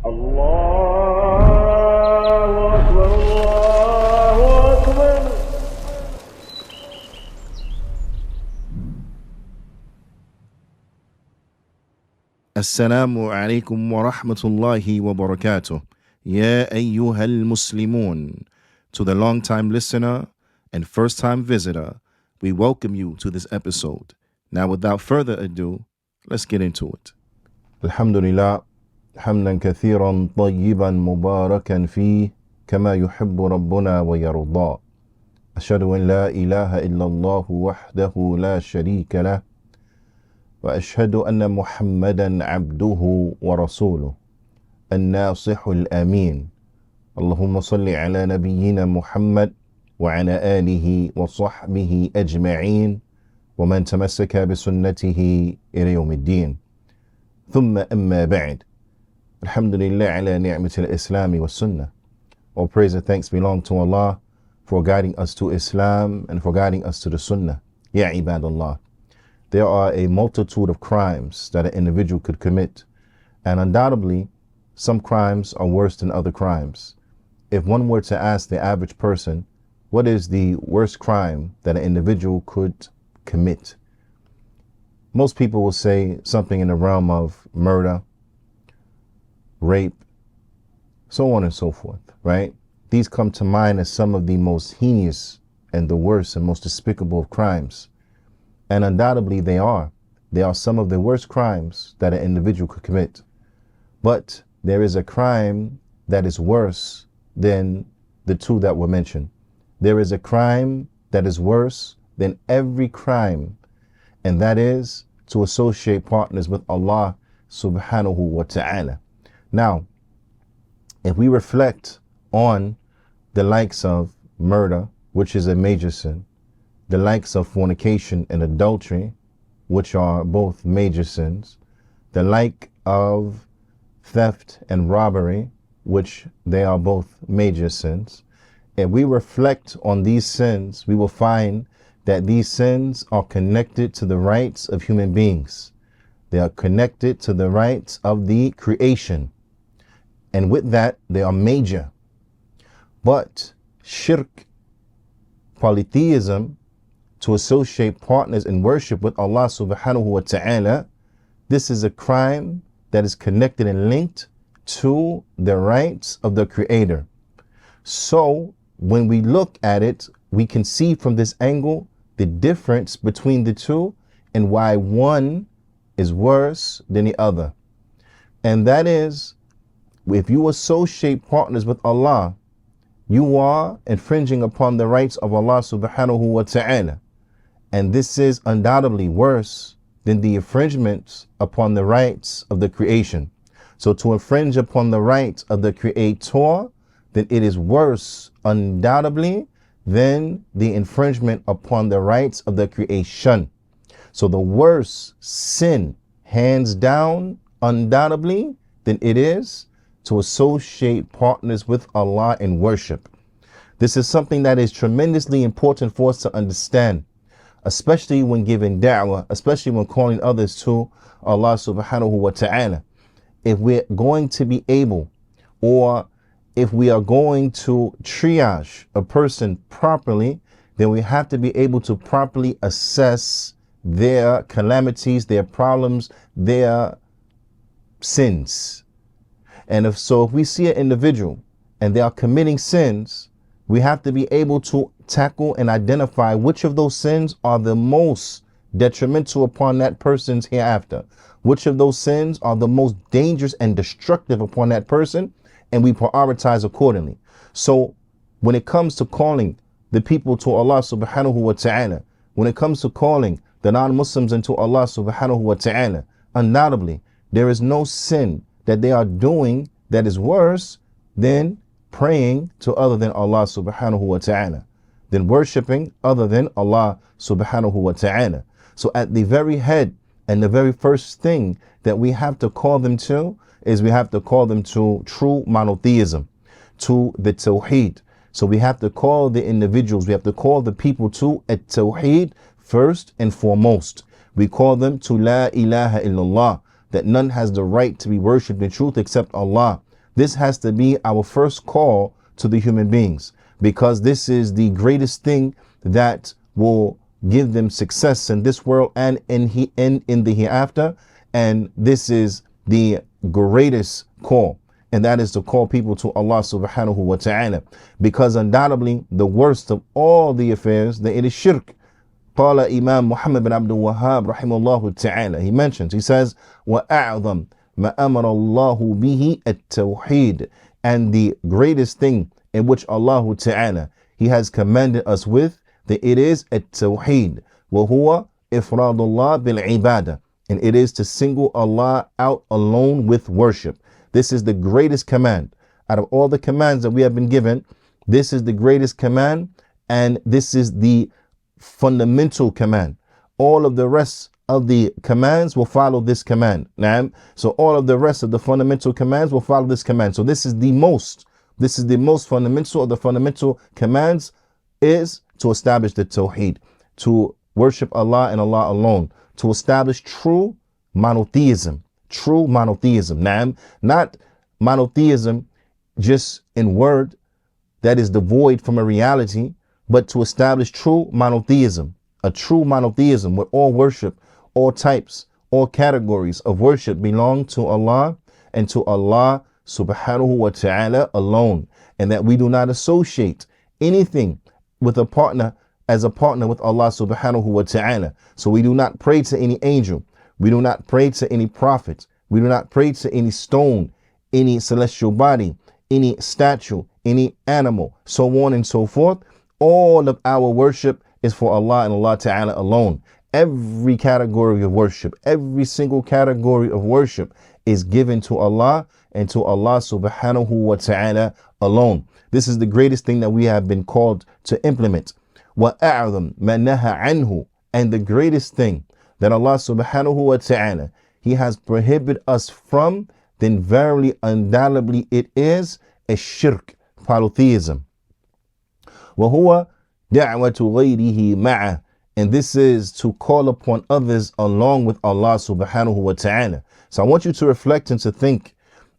الله أكبر الله أكبر. Assalamu alaikum wa rahmatullahi wa barakatuh. Ya ayyuhal muslimun. To the long-time listener and first-time visitor, we welcome you to this episode. Now, without further ado, let's get into it. Alhamdulillah, hamdan kathiran tayyiban mubarakan fih, kama yuhibbu rabbuna wa yarda. Ashhadu an la ilaha illallah wahdahu la sharika lah. وأشهد أن محمدا عبده ورسوله الناصح الأمين. اللهم صل على نبينا محمد وعلى آله وصحبه أجمعين ومن تمسك بسنته إلى يوم الدين. ثم أما بعد. الحمد لله على نعمة الإسلام والسنة. All praise and thanks belong to Allah for guiding us to Islam and for guiding us to the Sunnah. Ya ibadallah. There are a multitude of crimes that an individual could commit, and undoubtedly, some crimes are worse than other crimes. If one were to ask the average person, what is the worst crime that an individual could commit? Most people will say something in the realm of murder, rape, so on and so forth, right? These come to mind as some of the most heinous and the worst and most despicable of crimes. And undoubtedly they are. They are some of the worst crimes that an individual could commit. But there is a crime that is worse than the two that were mentioned. There is a crime that is worse than every crime, and that is to associate partners with Allah subhanahu wa ta'ala. Now, if we reflect on the likes of murder, which is a major sin, the likes of fornication and adultery, which are both major sins, the like of theft and robbery, which they are both major sins. If we reflect on these sins, we will find that these sins are connected to the rights of human beings. They are connected to the rights of the creation. And with that, they are major. But shirk, polytheism, to associate partners in worship with Allah subhanahu wa ta'ala, this is a crime that is connected and linked to the rights of the Creator. So when we look at it, we can see from this angle the difference between the two and why one is worse than the other. And that is, if you associate partners with Allah, you are infringing upon the rights of Allah subhanahu wa ta'ala. And this is undoubtedly worse than the infringements upon the rights of the creation. So to infringe upon the rights of the Creator, then it is worse undoubtedly than the infringement upon the rights of the creation. So the worst sin, hands down, undoubtedly, than it is to associate partners with Allah in worship. This is something that is tremendously important for us to understand, especially when giving da'wah, especially when calling others to Allah subhanahu wa ta'ala. If we're going to be able, or if we are going to triage a person properly, then we have to be able to properly assess their calamities, their problems, their sins. And if we see an individual and they are committing sins, we have to be able to tackle and identify which of those sins are the most detrimental upon that person's hereafter. Which of those sins are the most dangerous and destructive upon that person, and we prioritize accordingly. So when it comes to calling the people to Allah subhanahu wa ta'ala, when it comes to calling the non-Muslims into Allah subhanahu wa ta'ala, undoubtedly there is no sin that they are doing that is worse than praying to other than Allah subhanahu wa ta'ala, than worshiping other than Allah subhanahu wa ta'ala. So at the very head and the very first thing that we have to call them to is we have to call them to true monotheism, to the tawheed. So we have to call the individuals, we have to call the people to a tawheed first and foremost. We call them to la ilaha illallah, that none has the right to be worshipped in truth except Allah. This has to be our first call to the human beings, because this is the greatest thing that will give them success in this world and in the hereafter. And this is the greatest call, and that is to call people to Allah subhanahu wa ta'ala, because undoubtedly the worst of all the affairs, that it is shirk. Qala Imam Muhammad bin Abdul Wahhab rahimahullah ta'ala, he mentions, he says, وَأَعْظَمْ مَا أَمَرَ اللَّهُ بِهِ التَّوْحِيدُ, and the greatest thing in which Allah ta'ala, he has commanded us with, that it is at-tawheed, وَهُوَ إِفْرَادُ اللَّهِ بِالْعِبَادَةِ, and it is to single Allah out alone with worship. This is the greatest command. Out of all the commands that we have been given, this is the greatest command, and this is the fundamental command. All of the rest of the commands will follow this command. So all of the rest of the fundamental commands will follow this command. So this is the most fundamental of the fundamental commands, is to establish the tawheed, to worship Allah and Allah alone, to establish true monotheism. True monotheism. Not monotheism just in word that is devoid from a reality, but to establish true monotheism. A true monotheism where all worship, all types, all categories of worship belong to Allah and to Allah subhanahu wa ta'ala alone, and that we do not associate anything with a partner as a partner with Allah subhanahu wa ta'ala. So we do not pray to any angel, we do not pray to any prophet, we do not pray to any stone, any celestial body, any statue, any animal, so on and so forth. All of our worship is for Allah and Allah ta'ala alone. Every category of worship, every single category of worship is given to Allah and to Allah subhanahu wa ta'ala alone. This is the greatest thing that we have been called to implement. وَأَعْظَمْ مَا نَهَى عَنْهُ, and the greatest thing that Allah subhanahu wa ta'ala, he has prohibited us from, then verily undoubtedly it is a shirk, polytheism. وَهُوَ دَعْوَةُ غَيْرِهِ مَعَهُ, and this is to call upon others along with Allah subhanahu wa ta'ala. So I want you to reflect and to think,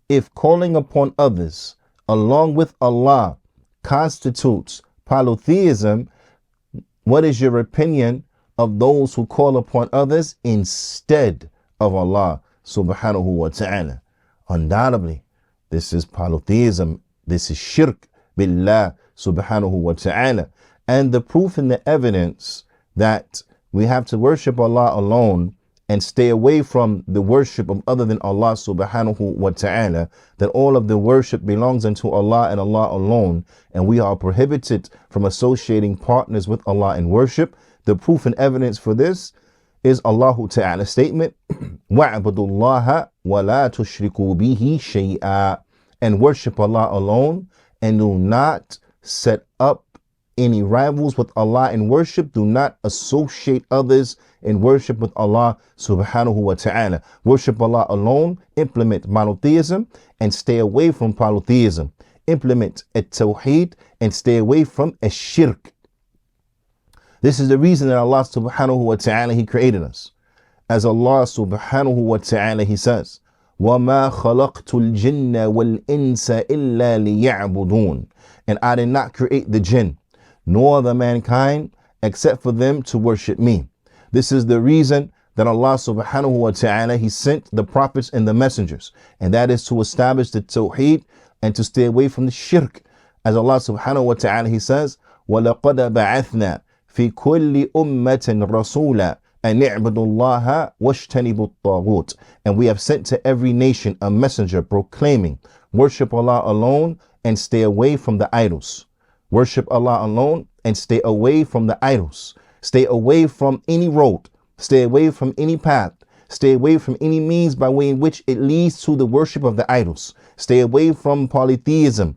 if calling upon others along with Allah constitutes polytheism, what is your opinion of those who call upon others instead of Allah subhanahu wa ta'ala? Undoubtedly, this is polytheism. This is shirk billah subhanahu wa ta'ala. And the proof and the evidence that we have to worship Allah alone and stay away from the worship of other than Allah subhanahu wa ta'ala, that all of the worship belongs unto Allah and Allah alone, and we are prohibited from associating partners with Allah in worship. The proof and evidence for this is Allah Ta'ala's statement, وَاعْبُدُوا اللَّهَ وَلَا تُشْرِكُوا بِهِ شَيْئًا, and worship Allah alone, and do not set up any rivals with Allah in worship. Do not associate others in worship with Allah subhanahu wa ta'ala. Worship Allah alone, implement monotheism, and stay away from polytheism. Implement at-tawheed and stay away from ash-shirk. This is the reason that Allah subhanahu wa ta'ala, he created us. As Allah subhanahu wa ta'ala, he says, وَمَا خَلَقْتُ الْجِنَّ وَالْإِنسَ إِلَّا لِيَعْبُدُونَ, and I did not create the jinn nor the mankind except for them to worship me. This is the reason that Allah subhanahu wa ta'ala, he sent the prophets and the messengers, and that is to establish the tawheed and to stay away from the shirk. As Allah subhanahu wa ta'ala, he says, وَلَقَدْ بَعَثْنَا فِي كُلِّ أُمَّةٍ رَسُولًا أَنِ اعْبُدُوا اللَّهَ وَاجْتَنِبُوا الطَّاغُوتَ, and we have sent to every nation a messenger proclaiming, worship Allah alone and stay away from the idols. Worship Allah alone and stay away from the idols. Stay away from any road. Stay away from any path. Stay away from any means by way in which it leads to the worship of the idols. Stay away from polytheism.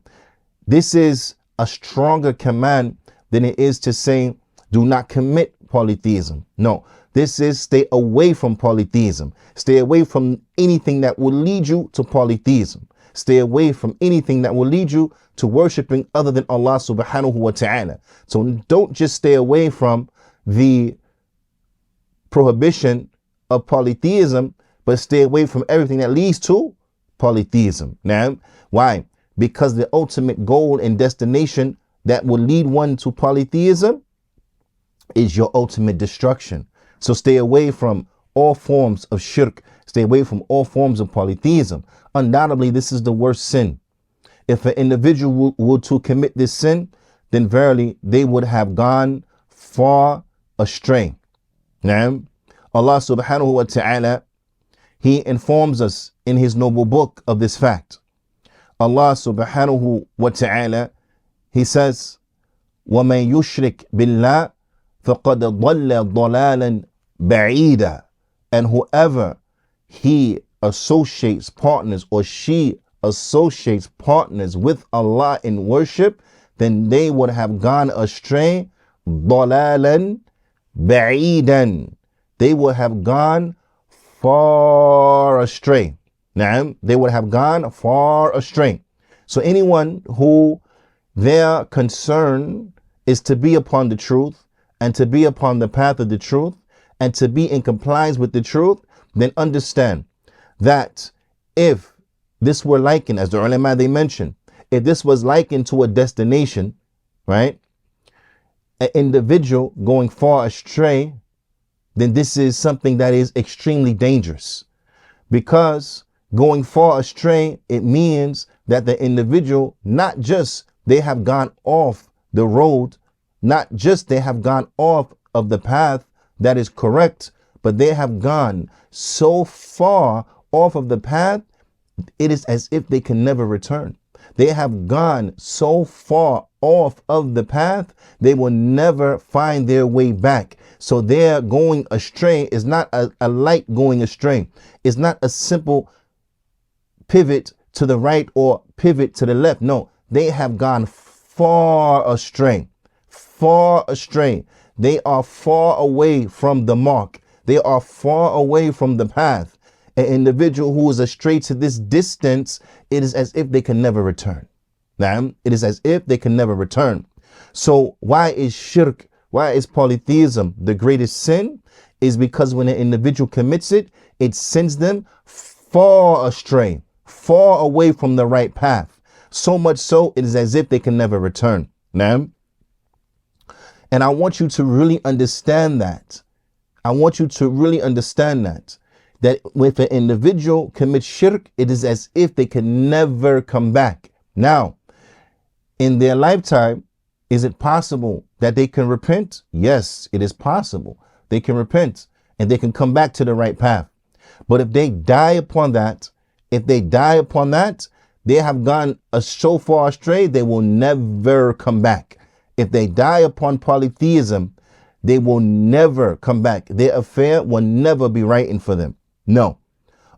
This is a stronger command than it is to say, do not commit polytheism. No, this is stay away from polytheism. Stay away from anything that will lead you to polytheism. Stay away from anything that will lead you to worshiping other than Allah subhanahu wa ta'ala. So don't just stay away from the prohibition of polytheism, but stay away from everything that leads to polytheism. Now, why? Because the ultimate goal and destination that will lead one to polytheism is your ultimate destruction. So stay away from all forms of shirk. Stay away from all forms of polytheism. Undoubtedly, this is the worst sin. If an individual were to commit this sin, then verily they would have gone far astray. Now, Allah subhanahu wa ta'ala, He informs us in His noble book of this fact. Allah subhanahu wa ta'ala, He says, وَمَن يُشْرِكْ بِاللَّهِ فَقَدْ ضَلَّ ضَلَالًا بَعِيدًا. And whoever he associates partners or she associates partners with Allah in worship, then they would have gone astray. ضَلَالًا بَعِيدًا. They would have gone far astray. Now, they would have gone far astray. So anyone who their concern is to be upon the truth and to be upon the path of the truth and to be in compliance with the truth, then understand that if this were likened, as the ulama they mentioned, if this was likened to a destination, right, an individual going far astray, then this is something that is extremely dangerous, because going far astray, it means that the individual, not just they have gone off the road, not just they have gone off of the path that is correct, but they have gone so far off of the path, it is as if they can never return. They have gone so far off of the path, they will never find their way back. So their going astray is not a light going astray. It's not a simple pivot to the right or pivot to the left. No, they have gone far astray. Far astray. They are far away from the mark. They are far away from the path. An individual who is astray to this distance, it is as if they can never return. Now, it is as if they can never return. So why is shirk, why is polytheism the greatest sin? Is because when an individual commits it, it sends them far astray, far away from the right path. So much so, it is as if they can never return. Now, and I want you to really understand that. I want you to really understand that if an individual commits shirk, it is as if they can never come back. Now, in their lifetime, is it possible that they can repent? Yes, it is possible. They can repent and they can come back to the right path. But if they die upon that, they have gone so far astray, they will never come back. If they die upon polytheism, they will never come back. Their affair will never be rightened for them. No.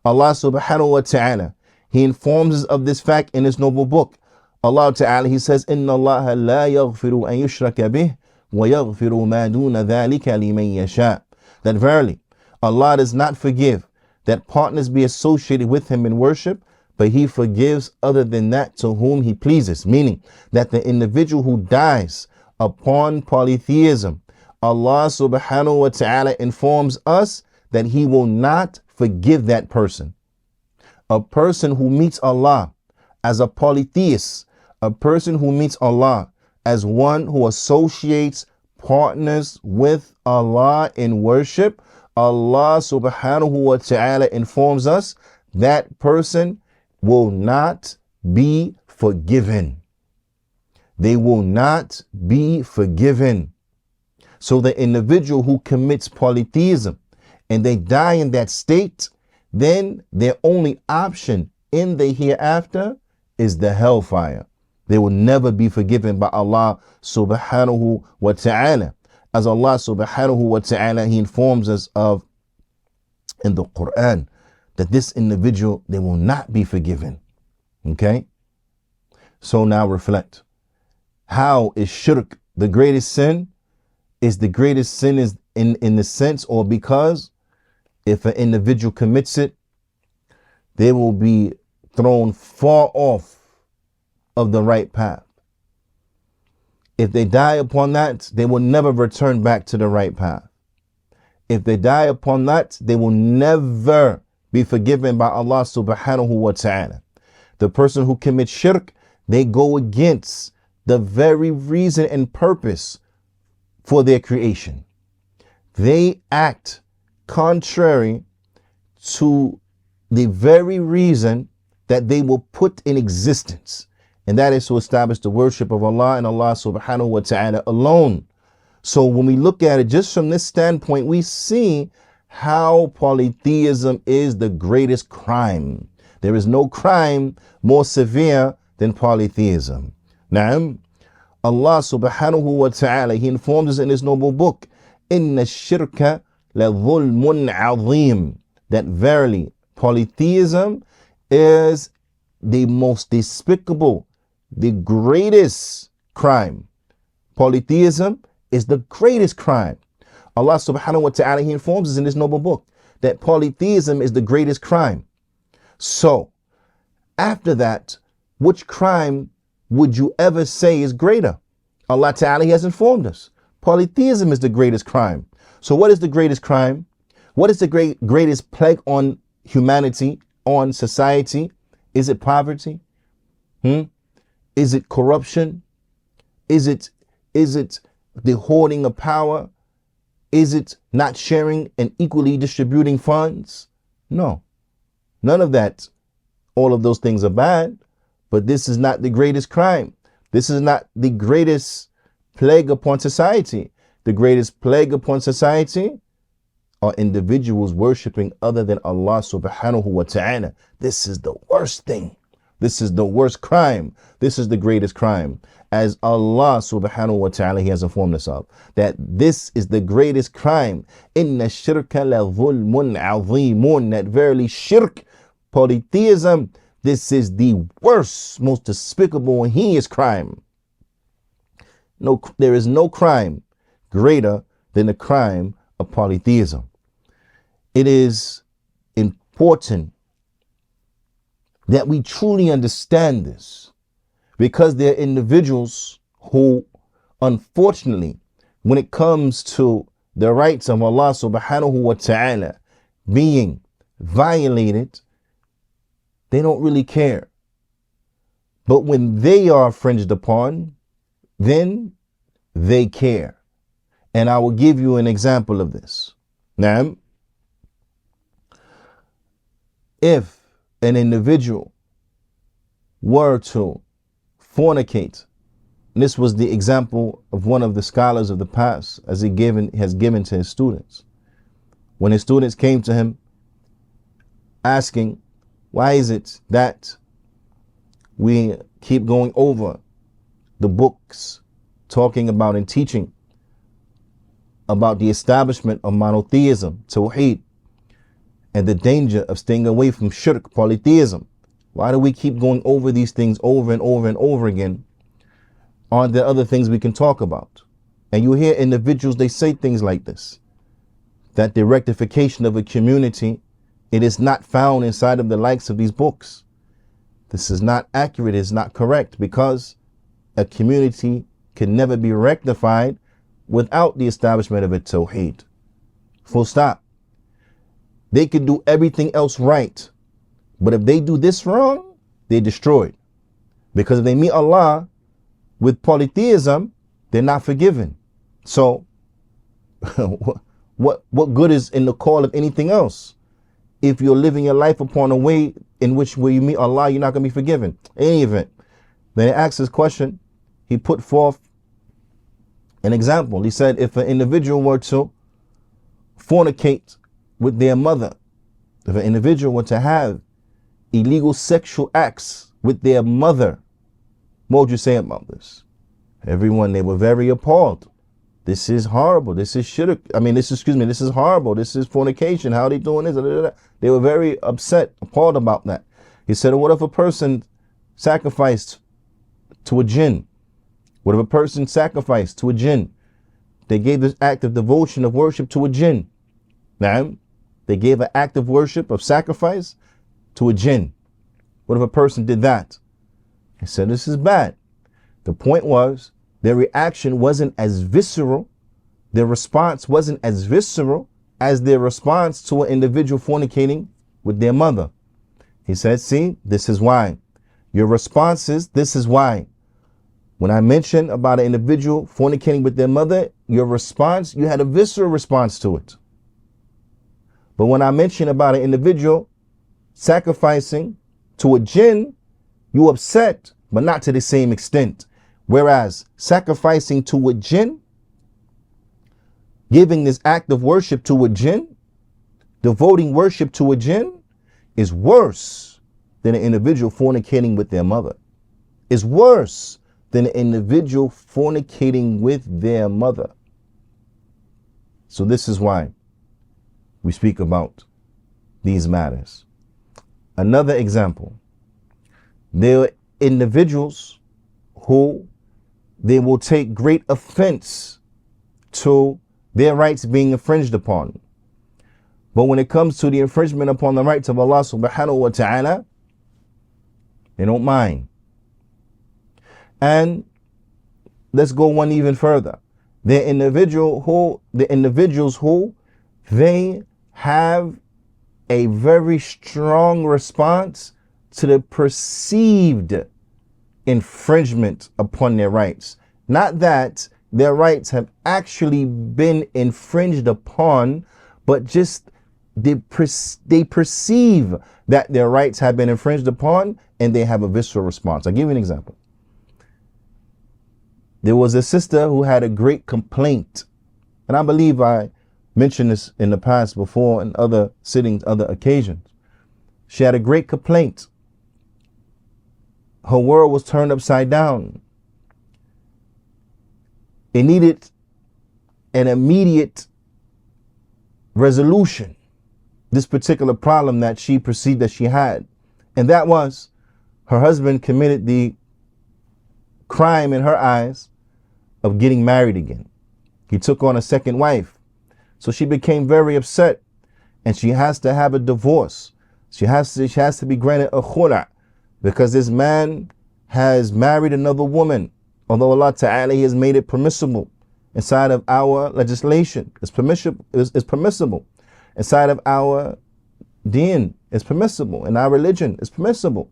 Allah subhanahu wa ta'ala, He informs us of this fact in His noble book. Allah ta'ala, He says, إِنَّ اللَّهَ لَا يَغْفِرُ أَن يُشْرَكَ بِهِ وَيَغْفِرُ مَا دُونَ ذَلِكَ لِمَن يَشَاءُ. That verily, Allah does not forgive that partners be associated with Him in worship, but He forgives other than that to whom He pleases. Meaning that the individual who dies upon polytheism, Allah subhanahu wa ta'ala informs us that He will not forgive that person. A person who meets Allah as a polytheist, a person who meets Allah as one who associates partners with Allah in worship, Allah subhanahu wa ta'ala informs us that person will not be forgiven. They will not be forgiven. So the individual who commits polytheism and they die in that state, then their only option in the hereafter is the hellfire. They will never be forgiven by Allah subhanahu wa ta'ala. As Allah subhanahu wa ta'ala, He informs us of in the Qur'an that this individual, they will not be forgiven. Okay? So now reflect. How is shirk the greatest sin? Is the greatest sin is in the sense, or because if an individual commits it, they will be thrown far off of the right path. If they die upon that, they will never return back to the right path. If they die upon that, they will never be forgiven by Allah subhanahu wa ta'ala. The person who commits shirk, they go against the very reason and purpose for their creation. They act contrary to the very reason that they were put in existence, and that is to establish the worship of Allah and Allah subhanahu wa ta'ala alone. So when we look at it just from this standpoint, we see how polytheism is the greatest crime. There is no crime more severe than polytheism. Now, Allah subhanahu wa ta'ala, He informs us in His noble book, Inna shirka la dhulmun azim, that verily polytheism is the most despicable, the greatest crime. Polytheism is the greatest crime. Allah subhanahu wa ta'ala, He informs us in His noble book that polytheism is the greatest crime. So, after that, which crime would you ever say is greater? Allah ta'ala, He has informed us. Polytheism is the greatest crime. So what is the greatest crime? What is the greatest plague on humanity, on society? Is it poverty? Is it corruption? Is it the hoarding of power? Is it not sharing and equally distributing funds? No. None of that. All of those things are bad, but this is not the greatest crime. This is not the greatest plague upon society. The greatest plague upon society are individuals worshiping other than Allah subhanahu wa ta'ala. This is the worst thing. This is the worst crime. This is the greatest crime. As Allah subhanahu wa ta'ala, He has informed us of, that this is the greatest crime. Inna shirka la dhulmun azimun, that verily shirk, polytheism, this is the worst, most despicable and heinous crime. No, there is no crime greater than the crime of polytheism. It is important that we truly understand this, because there are individuals who, unfortunately, when it comes to the rights of Allah subhanahu wa ta'ala being violated, they don't really care. But when they are infringed upon, then they care. And I will give you an example of this. Now, if an individual were to fornicate, and this was the example of one of the scholars of the past, as he has given to his students. When his students came to him asking, why is it that we keep going over the books talking about and teaching about the establishment of monotheism, tawheed, and the danger of staying away from shirk, polytheism? Why do we keep going over these things over and over and over again? Aren't there other things we can talk about? And you hear individuals, they say things like this, that the rectification of a community, it is not found inside of the likes of these books. This is not accurate, it's not correct, because a community can never be rectified without the establishment of a tawheed. Full stop. They can do everything else right, but if they do this wrong, they're destroyed. Because if they meet Allah with polytheism, they're not forgiven. So what good is in the call of anything else? If you're living your life upon a way in which where you meet Allah, you're not going to be forgiven. In any event, then he asked this question. He put forth an example. He said, if an individual were to fornicate with their mother, if an individual were to have illegal sexual acts with their mother, what would you say about this? Everyone, they were very appalled. This is horrible. This is shirk. This is horrible. This is fornication. How are they doing this? They were very upset, appalled about that. He said, what if a person sacrificed to a jinn? What if a person sacrificed to a jinn? They gave this act of devotion, of worship to a jinn. Now, they gave an act of worship, of sacrifice to a jinn. What if a person did that? He said, this is bad. The point was, their reaction wasn't as visceral. Their response wasn't as visceral as their response to an individual fornicating with their mother. He said, see, this is why. Your response is, this is why. When I mentioned about an individual fornicating with their mother, your response, you had a visceral response to it. But when I mentioned about an individual sacrificing to a jinn, you upset, but not to the same extent. Whereas sacrificing to a jinn, giving this act of worship to a jinn, devoting worship to a jinn, is worse than an individual fornicating with their mother. Is worse than an individual fornicating with their mother. So this is why we speak about these matters. Another example, there are individuals who they will take great offense to their rights being infringed upon. But when it comes to the infringement upon the rights of Allah subhanahu wa ta'ala, they don't mind. And let's go one even further. The individuals who they have a very strong response to the perceived infringement upon their rights. Not that their rights have actually been infringed upon, but just they perceive that their rights have been infringed upon, and they have a visceral response. I'll give you an example. There was a sister who had a great complaint, and I believe I mentioned this in the past before in other sittings, other occasions. She had a great complaint. Her world was turned upside down. It needed an immediate resolution, this particular problem that she perceived that she had. And that was her husband committed the crime in her eyes of getting married again. He took on a second wife. So she became very upset, and she has to have a divorce. She has to be granted a khula, because this man has married another woman. Although Allah Ta'ala, He has made it permissible inside of our legislation. It's permissible. Inside of our deen, it's permissible. In our religion, it's permissible.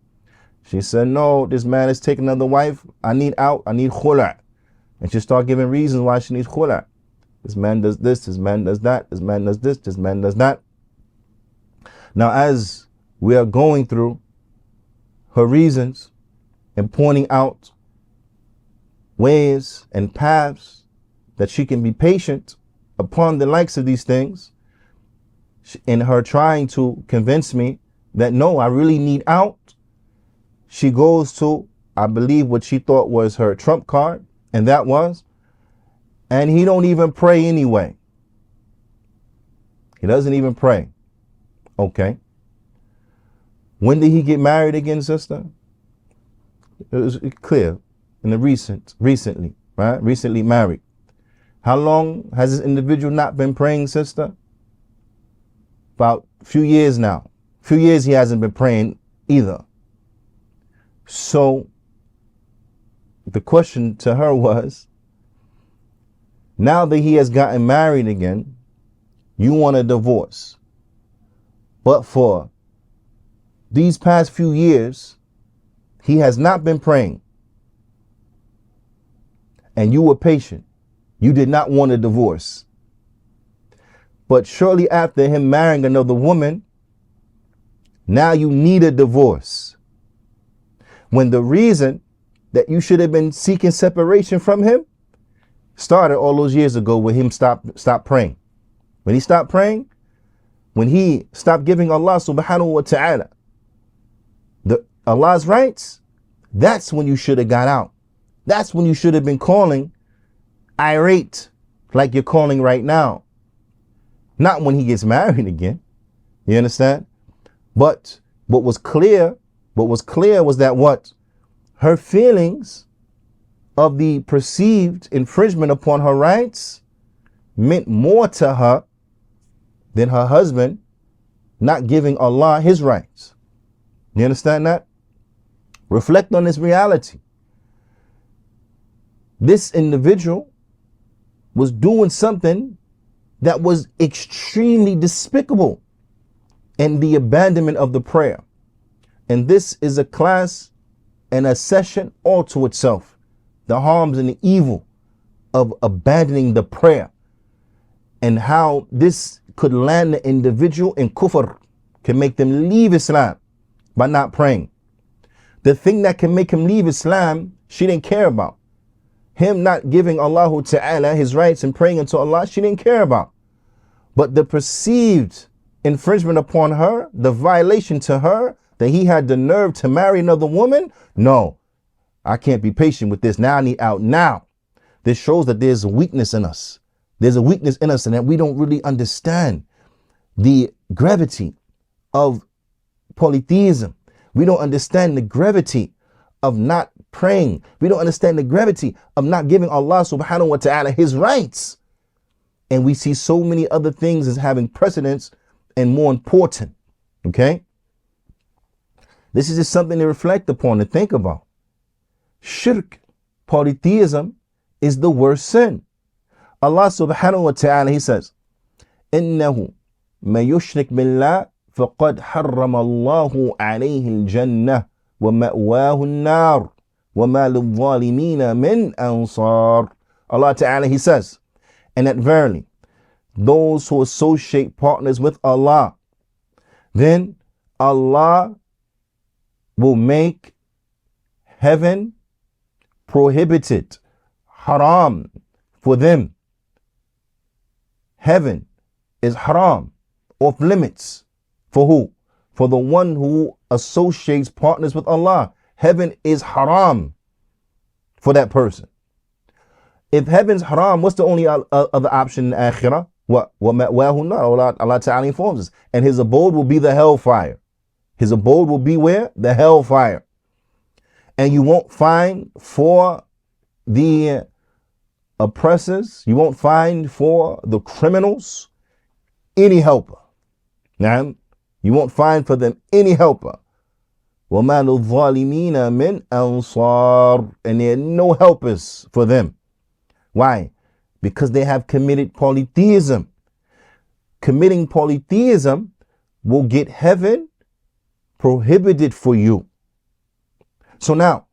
She said, no, this man is taking another wife. I need out. I need khula. And she started giving reasons why she needs khula. This man does this, this man does that, this man does this, this man does that. Now, as we are going through her reasons and pointing out ways and paths that she can be patient upon the likes of these things, in her trying to convince me that no, I really need out, she goes to, I believe, what she thought was her trump card, and that was, and he don't even pray anyway. He doesn't even pray. Okay. When did he get married again, sister? It was clear in the recently, right? Recently married. How long has this individual not been praying, sister? About a few years now. A few years he hasn't been praying either. So the question to her was, now that he has gotten married again, you want a divorce. But for these past few years, he has not been praying. And you were patient. You did not want a divorce. But shortly after him marrying another woman, now you need a divorce. When the reason that you should have been seeking separation from him started all those years ago with him stop praying. When he stopped praying, when he stopped giving Allah subhanahu wa ta'ala Allah's rights, that's when you should have got out. That's when you should have been calling irate like you're calling right now. Not when he gets married again. You understand? But what was clear was that what? Her feelings of the perceived infringement upon her rights meant more to her than her husband not giving Allah his rights. You understand that? Reflect on this reality. This individual was doing something that was extremely despicable and the abandonment of the prayer. And this is a class and a session all to itself. The harms and the evil of abandoning the prayer, and how this could land the individual in kufr, can make them leave Islam by not praying. The thing that can make him leave Islam, she didn't care about. Him not giving Allah Ta'ala his rights and praying unto Allah, she didn't care about. But the perceived infringement upon her, the violation to her, that he had the nerve to marry another woman, no, I can't be patient with this. Now I need out now. This shows that there's a weakness in us. There's a weakness in us, and that we don't really understand the gravity of polytheism. We don't understand the gravity of not praying. We don't understand the gravity of not giving Allah subhanahu wa ta'ala his rights. And we see so many other things as having precedence and more important. Okay? This is just something to reflect upon and think about. Shirk, polytheism, is the worst sin. Allah subhanahu wa ta'ala, he says, إِنَّهُ مَن يُشْرِكْ بِاللَّهِ فَقَدْ حَرَّمَ اللَّهُ عَلَيْهِ الْجَنَّةِ وَمَأْوَاهُ النَّارُ وَمَا لِلظَّالِمِينَ مِنْ أَنصَارٍ. Allah ta'ala, he says, and that verily, those who associate partners with Allah, then Allah will make heaven prohibited, haram for them. Heaven is haram, off limits. For who? For the one who associates partners with Allah. Heaven is haram for that person. If heaven's haram, what's the only other option in akhirah? What? Allah Ta'ala informs us. And his abode will be the hellfire. His abode will be where? The hellfire. And you won't find for the oppressors, you won't find for the criminals any helper. Now, you won't find for them any helper. وَمَا لِلظَّالِمِينَ مِنْ أَنصَارٍ. And there are no helpers for them. Why? Because they have committed polytheism. Committing polytheism will get heaven prohibited for you. So now,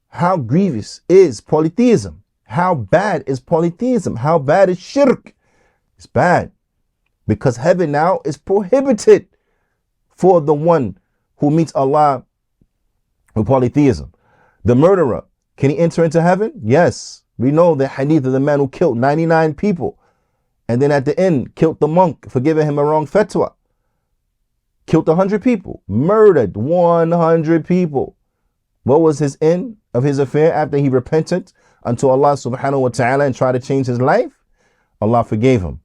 how grievous is polytheism? How bad is polytheism? How bad is shirk? It's bad, because heaven now is prohibited for the one who meets Allah with polytheism. The murderer, can he enter into heaven? Yes. We know the hadith of the man who killed 99 people and then at the end killed the monk for giving him a wrong fatwa. Killed 100 people, murdered 100 people. What was his end of his affair after he repented unto Allah subhanahu wa ta'ala and tried to change his life? Allah forgave him.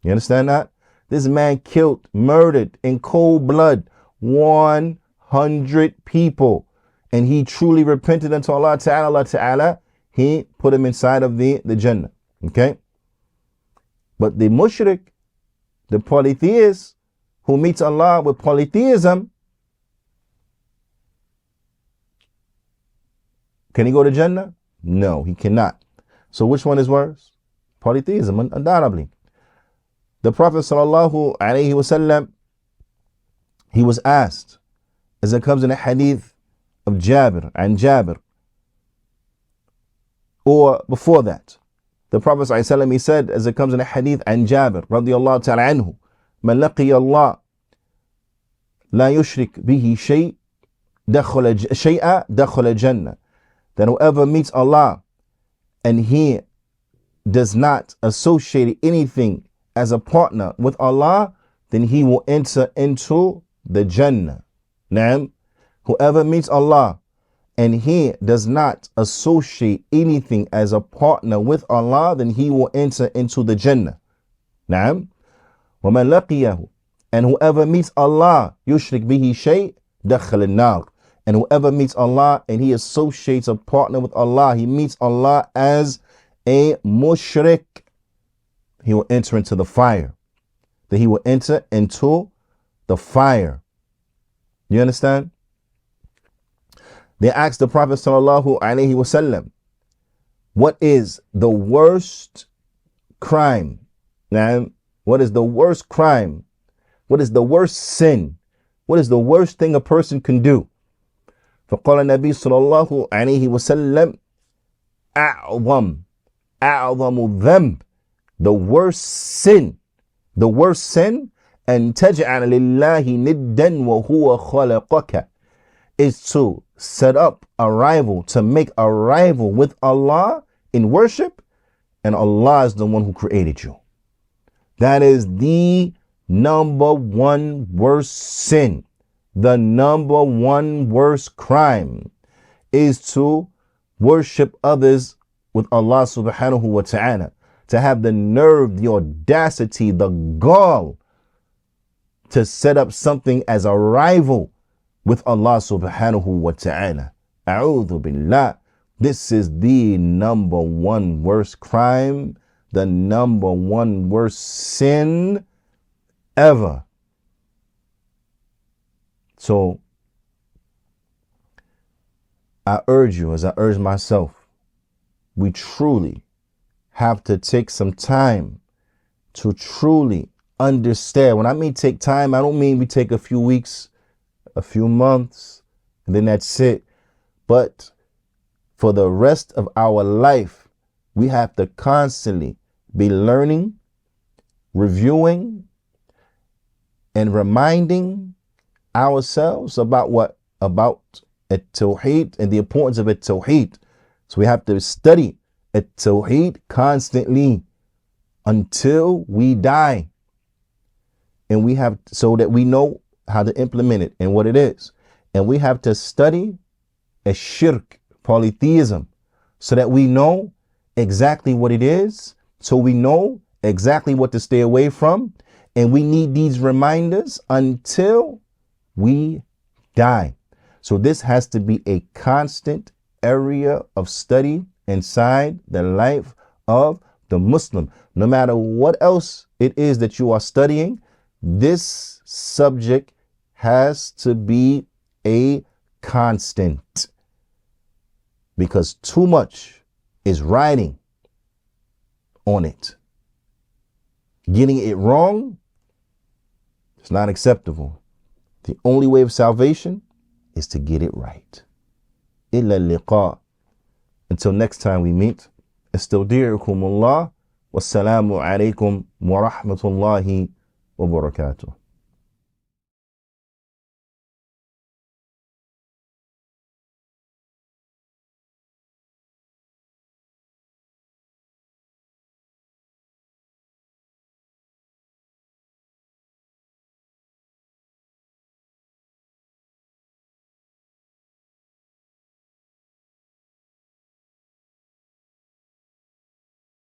You understand that? This man killed, murdered in cold blood 100 people. And he truly repented unto Allah ta'ala. Allah ta'ala, he put him inside of the Jannah. Okay? But the mushrik, the polytheist, who meets Allah with polytheism, can he go to Jannah? No, he cannot. So which one is worse? Polytheism, undoubtedly. The Prophet sallallahu alaihi wasallam, he was asked, as it comes in a hadith of Jabir and Jabir, or before that, the Prophet sallallahu alaihi wasallam, he said, as it comes in a hadith and Jabir radiyallahu ta'ala anhu, من لقي الله لا يشرك به شيء دخل الجنة. That whoever meets Allah and he does not associate anything as a partner with Allah, then he will enter into the Jannah. Now, whoever meets Allah and he does not associate anything as a partner with Allah, then he will enter into the Jannah. Now, وَمَنْ لَقِيَهُ, and whoever meets Allah, يُشْرِكْ بِهِ شَيْءٍ دَخَلَ النَّارِ. And whoever meets Allah and he associates a partner with Allah, he meets Allah as a mushrik, he will enter into the fire. That he will enter into the fire. You understand? They asked the Prophet sallallahu alaihi wasallam, what is the worst crime? Now, what is the worst crime What is the worst sin? What is the worst thing a person can do? فقال النبي صلى الله عليه وسلم أعظم ذنب, the worst sin, أن تجعل لله ندا وهو خلقك, is to set up a rival, to make a rival with Allah in worship, and Allah is the one who created you. That is the number one worst sin. The number one worst crime is to worship others with Allah subhanahu wa ta'ala. To have the nerve, the audacity, the gall to set up something as a rival with Allah subhanahu wa ta'ala. A'udhu billah. This is the number one worst crime, the number one worst sin ever. So I urge you, as I urge myself, we truly have to take some time to truly understand. When I mean take time, I don't mean we take a few weeks, a few months, and then that's it. But for the rest of our life, we have to constantly be learning, reviewing, and reminding ourselves about what? About at-tawheed and the importance of at-tawheed. So we have to study at-tawheed constantly until we die. And we have, so that we know how to implement it and what it is. And we have to study shirk, polytheism, so that we know exactly what it is, so we know exactly what to stay away from. And we need these reminders until we die. So this has to be a constant area of study inside the life of the Muslim. No matter what else it is that you are studying, this subject has to be a constant, because too much is riding on it. Getting it wrong is not acceptable. The only way of salvation is to get it right. Illa liqa. Until next time we meet, استودعكم الله والسلام عليكم ورحمة الله وبركاته.